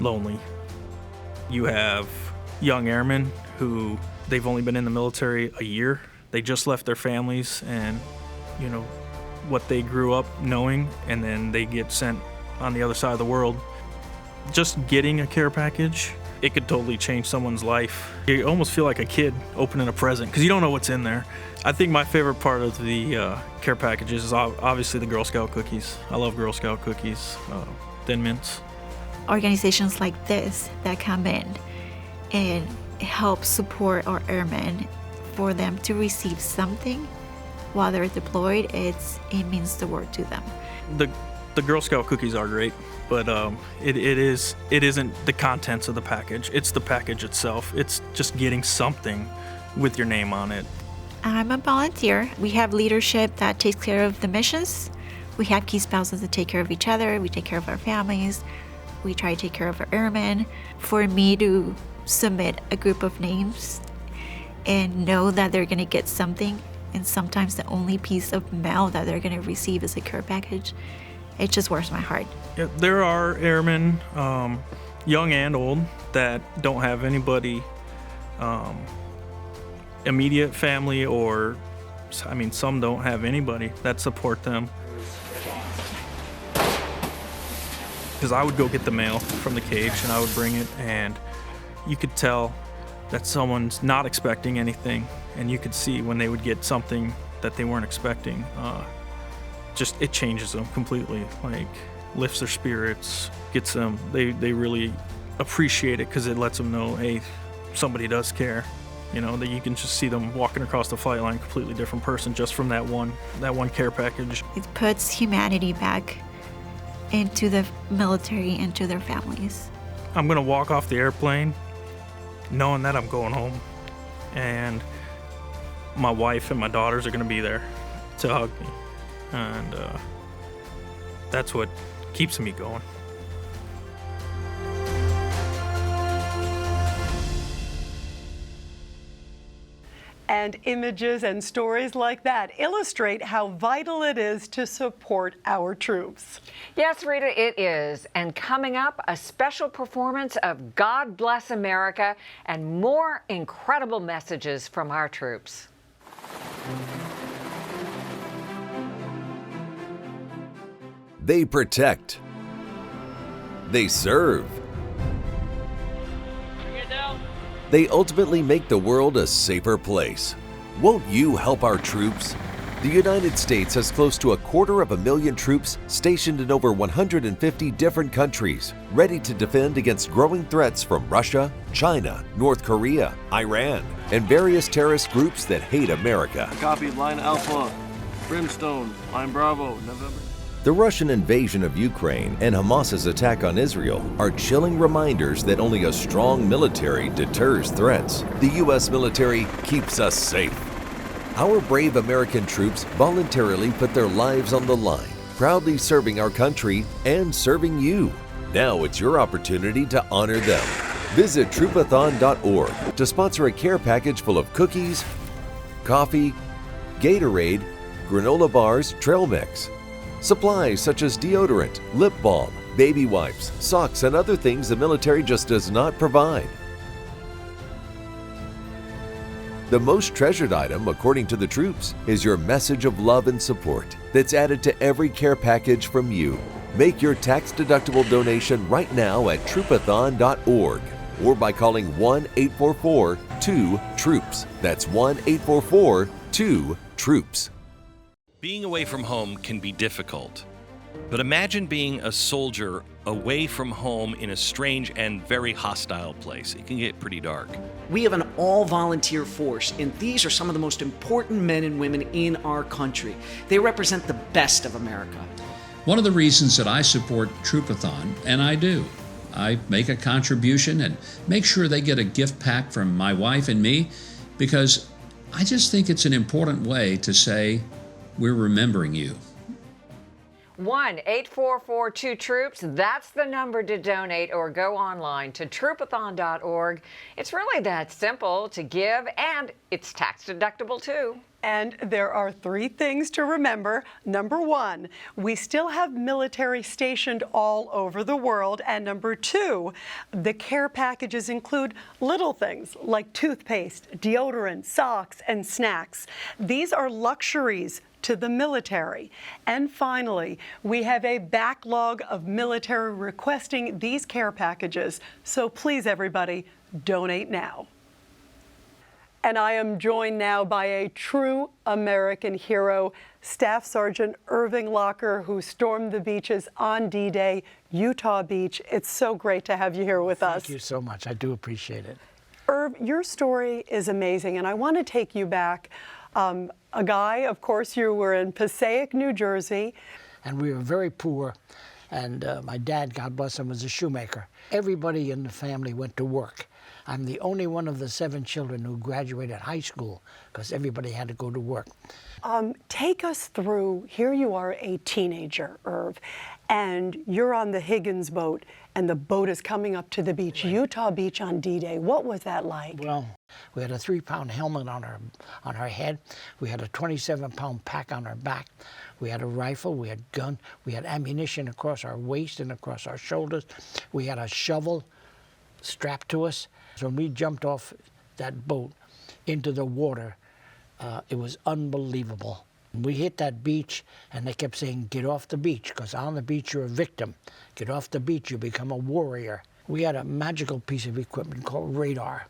Speaker 20: lonely. You have young airmen who they've only been in the military a year. They just left their families and, you know, what they grew up knowing, and then they get sent on the other side of the world. Just getting a care package, it could totally change someone's life. You almost feel like a kid opening a present because you don't know what's in there. I think my favorite part of the care packages is obviously the Girl Scout cookies. I love Girl Scout cookies, Thin Mints.
Speaker 21: Organizations like this that come in and help support our airmen, for them to receive something while they're deployed, it means the world to them.
Speaker 20: The The Girl Scout cookies are great, but it isn't the contents of the package. It's the package itself. It's just getting something with your name on it.
Speaker 21: I'm a volunteer. We have leadership that takes care of the missions. We have key spouses that take care of each other. We take care of our families. We try to take care of our airmen. For me to submit a group of names and know that they're going to get something, and sometimes the only piece of mail that they're going to receive is a care package, it just warms my heart.
Speaker 20: Yeah, there are airmen, young and old, that don't have anybody, immediate family, or, I mean, some don't have anybody that support them. Because I would go get the mail from the cage and I would bring it, and you could tell that someone's not expecting anything, and you could see when they would get something that they weren't expecting, just it changes them completely, like lifts their spirits, gets them, they really appreciate it because it lets them know, hey, somebody does care. You know, that you can just see them walking across the flight line, completely different person just from that one care package.
Speaker 21: It puts humanity back into the military, into their families.
Speaker 20: I'm gonna walk off the airplane knowing that I'm going home, and my wife and my daughters are gonna be there to hug me, and that's what keeps me going.
Speaker 1: And images and stories like that illustrate how vital it is to support our troops.
Speaker 4: Yes, Rita, it is. And coming up, a special performance of God Bless America and more incredible messages from our troops.
Speaker 5: They protect. They serve. They ultimately make the world a safer place. Won't you help our troops? The United States has close to 250,000 troops stationed in over 150 different countries, ready to defend against growing threats from Russia, China, North Korea, Iran, and various terrorist groups that hate America.
Speaker 3: Copy, line Alpha, Brimstone, line Bravo, November.
Speaker 5: The Russian invasion of Ukraine and Hamas's attack on Israel are chilling reminders that only a strong military deters threats. The U.S. military keeps us safe. Our brave American troops voluntarily put their lives on the line, proudly serving our country and serving you. Now it's your opportunity to honor them. Visit Troopathon.org to sponsor a care package full of cookies, coffee, Gatorade, granola bars, trail mix, supplies such as deodorant, lip balm, baby wipes, socks, and other things the military just does not provide. The most treasured item, according to the troops, is your message of love and support that's added to every care package from you. Make your tax-deductible donation right now at Troopathon.org or by calling 1-844-2-TROOPS. That's 1-844-2-TROOPS.
Speaker 2: Being away from home can be difficult, but imagine being a soldier away from home in a strange and very hostile place. It can get pretty dark.
Speaker 6: We have an all-volunteer force, and these are some of the most important men and women in our country. They represent the best of America.
Speaker 7: One of the reasons that I support Troopathon, and I do, I make a contribution and make sure they get a gift pack from my wife and me, because I just think it's an important way to say, we're remembering you.
Speaker 4: 1-844-2-TROOPS. That's the number to donate, or go online to Troopathon.org. It's really that simple to give, and it's tax deductible too.
Speaker 1: And there are 3 things to remember. Number 1, we still have military stationed all over the world. And number 2, the care packages include little things like toothpaste, deodorant, socks, and snacks. These are luxuries to the military. And finally, we have a backlog of military requesting these care packages. So please, everybody, donate now. And I am joined now by a true American hero, Staff Sergeant Irving Locker, who stormed the beaches on D-Day, Utah Beach. It's so great to have you here with us.
Speaker 17: Thank you so much. I do appreciate it.
Speaker 1: Irv, your story is amazing, and I want to take you back. A guy, of course, you were in Passaic, New Jersey.
Speaker 17: and we were very poor. And my dad, God bless him, was a shoemaker. Everybody in the family went to work. I'm the only one of the 7 children who graduated high school because everybody had to go to work.
Speaker 1: Take us through, here you are a teenager, Irv, and you're on the Higgins boat, and the boat is coming up to the beach, Utah Beach on D-Day. What was that like?
Speaker 17: Well, we had a 3-pound helmet on our head. We had a 27-pound pack on our back. We had a rifle, we had gun, we had ammunition across our waist and across our shoulders. We had a shovel strapped to us. So when we jumped off that boat into the water, it was unbelievable. We hit that beach, and they kept saying, get off the beach, because on the beach you're a victim. Get off the beach, you become a warrior. We had a magical piece of equipment called radar.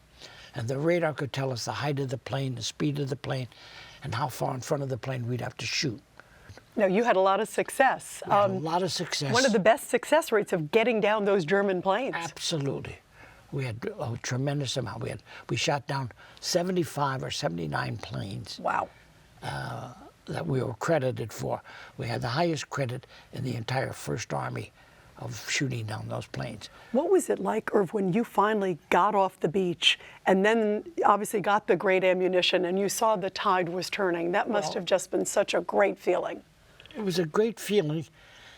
Speaker 17: And the radar could tell us the height of the plane, the speed of the plane, and how far in front of the plane we'd have to shoot.
Speaker 1: No, you had a lot of success.
Speaker 17: We had a lot of success.
Speaker 1: One of the best success rates of getting down those German planes.
Speaker 17: Absolutely. We had a tremendous amount. We shot down 75 or 79 planes.
Speaker 1: Wow.
Speaker 17: That we were credited for. We had the highest credit in the entire First Army of shooting down those planes.
Speaker 1: What was it like, Irv, when you finally got off the beach and then obviously got the great ammunition and you saw the tide was turning? That must have just been such a great feeling.
Speaker 17: It was a great feeling,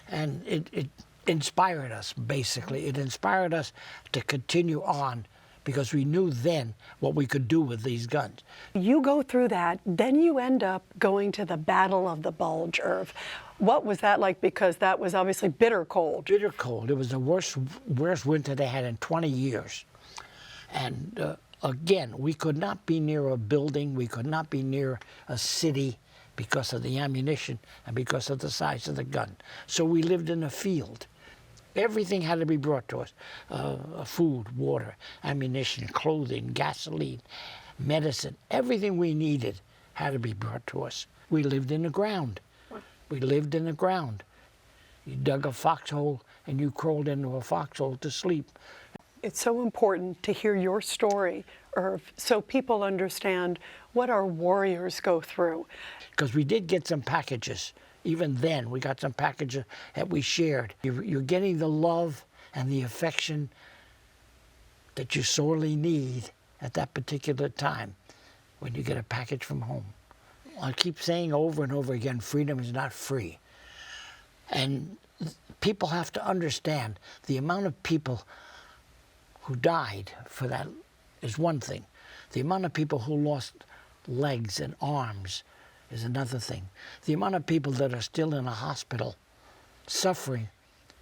Speaker 17: and it inspired us, basically. It inspired us to continue on because we knew then what we could do with these guns.
Speaker 1: You go through that, then you end up going to the Battle of the Bulge, Irv. What was that like? Because that was obviously bitter cold.
Speaker 17: Bitter cold. It was the worst winter they had in 20 years. And again, we could not be near a building. We could not be near a city because of the ammunition and because of the size of the gun. So we lived in a field. Everything had to be brought to us. Food, water, ammunition, clothing, gasoline, medicine. Everything we needed had to be brought to us. We lived in the ground. We lived in the ground. You dug a foxhole and you crawled into a foxhole to sleep.
Speaker 1: It's so important to hear your story, Irv, so people understand what our warriors go through.
Speaker 17: Because we did get some packages. Even then, we got some packages that we shared. You're getting the love and the affection that you sorely need at that particular time when you get a package from home. I keep saying over and over again, freedom is not free. And people have to understand the amount of people who died for that is one thing. The amount of people who lost legs and arms is another thing. The amount of people that are still in a hospital suffering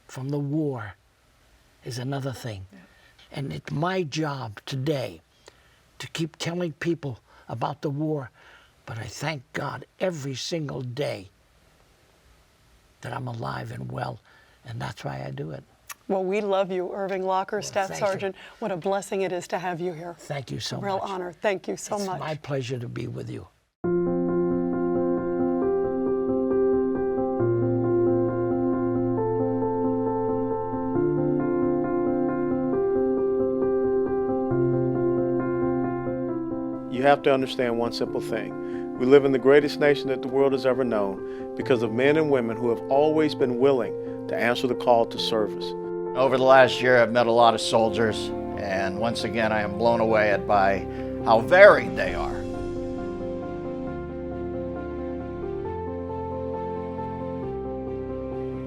Speaker 17: from the war is another thing. Yeah. And it's my job today to keep telling people about the war, but I thank God every single day that I'm alive and well, and that's why I do it.
Speaker 1: Well, we love you, Irving Locker, Staff Sergeant.
Speaker 17: You.
Speaker 1: What a blessing it is to have you here.
Speaker 17: Thank you so much.
Speaker 1: Real honor. Thank you so much.
Speaker 17: It's my pleasure to be with you.
Speaker 8: You have to understand one simple thing. We live in the greatest nation that the world has ever known because of men and women who have always been willing to answer the call to service.
Speaker 10: Over the last year, I've met a lot of soldiers, and once again, I am blown away by how varied they are.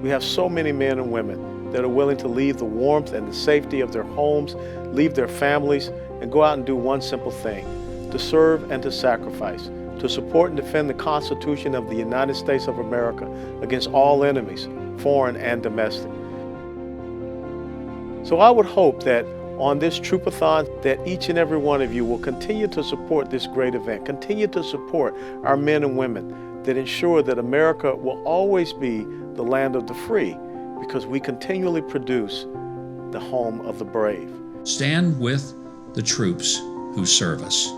Speaker 8: We have so many men and women that are willing to leave the warmth and the safety of their homes, leave their families, and go out and do one simple thing: to serve and to sacrifice, to support and defend the Constitution of the United States of America against all enemies, foreign and domestic. So I would hope that on this Troopathon, that each and every one of you will continue to support this great event, continue to support our men and women that ensure that America will always be the land of the free, because we continually produce the home of the brave.
Speaker 7: Stand with the troops who serve us.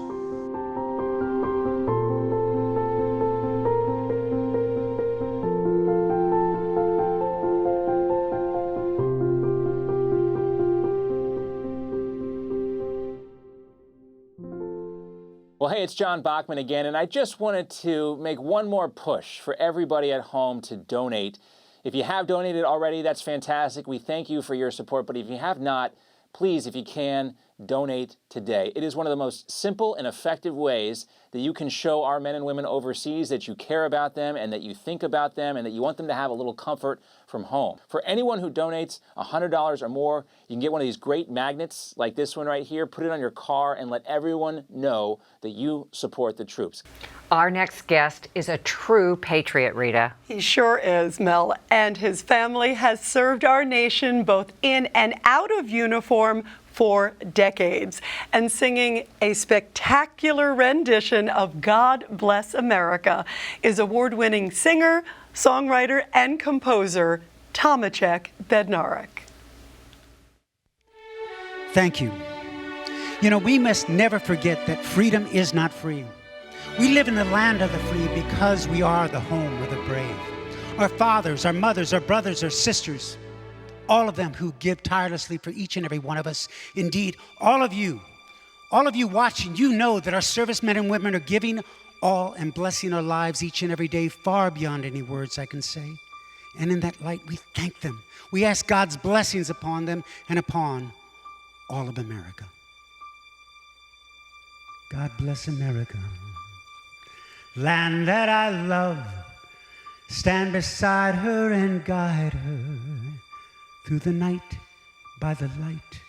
Speaker 11: Well, hey, it's John Bachman again, and I just wanted to make one more push for everybody at home to donate. If you have donated already, that's fantastic. We thank you for your support. But if you have not, please, if you can, donate today. It is one of the most simple and effective ways that you can show our men and women overseas that you care about them and that you think about them and that you want them to have a little comfort from home. For anyone who donates $100 or more, you can get one of these great magnets like this one right here, put it on your car, and let everyone know that you support the troops.
Speaker 4: Our next guest is a true patriot, Rita.
Speaker 1: He sure is, Mel, and his family has served our nation both in and out of uniform for decades, and singing a spectacular rendition of God Bless America is award-winning singer, songwriter, and composer Tomacek Bednarik.
Speaker 9: Thank you. You know, we must never forget that freedom is not free. We live in the land of the free because we are the home of the brave. Our fathers, our mothers, our brothers, our sisters, all of them who give tirelessly for each and every one of us. Indeed, all of you watching, you know that our servicemen and women are giving all and blessing our lives each and every day far beyond any words I can say. And in that light, we thank them. We ask God's blessings upon them and upon all of America. God bless America, land that I love. Stand beside her and guide her through the night by the light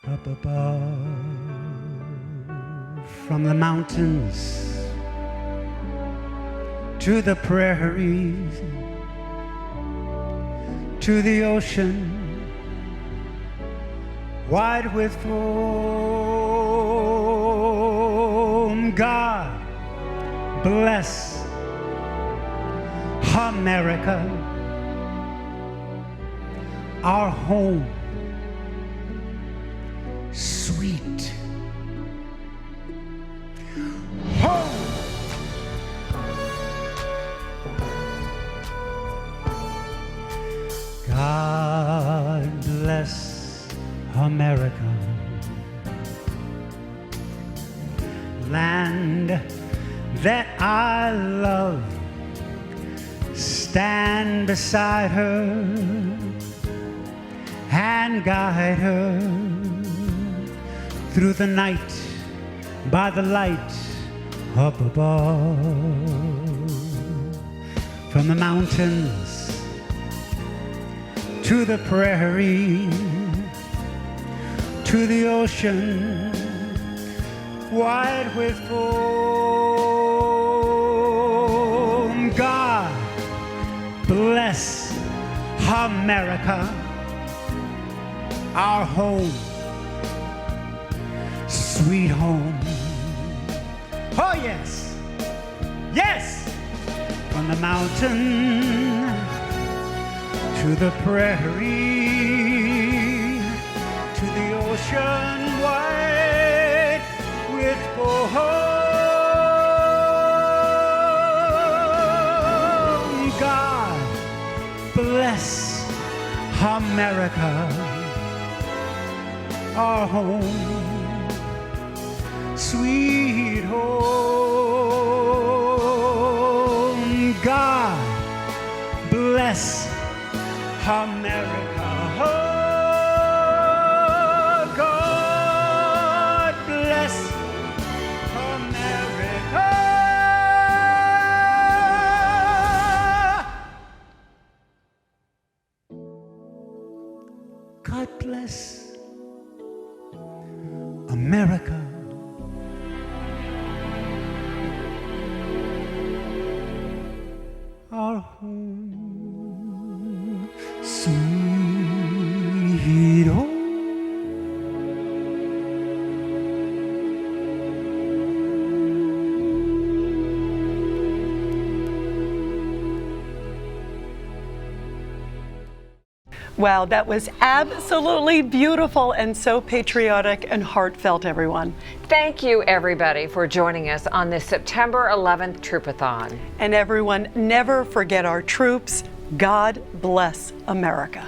Speaker 9: up above. From the mountains to the prairies to the ocean wide with foam. God bless America, our home, sweet home. God bless America, land that I love. Stand beside her and guide her through the night by the light up above. From the mountains to the prairie to the ocean wide with foam. God bless America, our home, sweet home. Oh yes, yes. From the mountain to the prairie to the ocean wide with foam. God bless America, our home, sweet home. God bless America. Oh, God bless America. God bless America. Our home, sweet home.
Speaker 1: Wow, that was absolutely beautiful and so patriotic and heartfelt, everyone.
Speaker 4: Thank you, everybody, for joining us on this September 11th Troopathon.
Speaker 1: And everyone, never forget our troops. God bless America.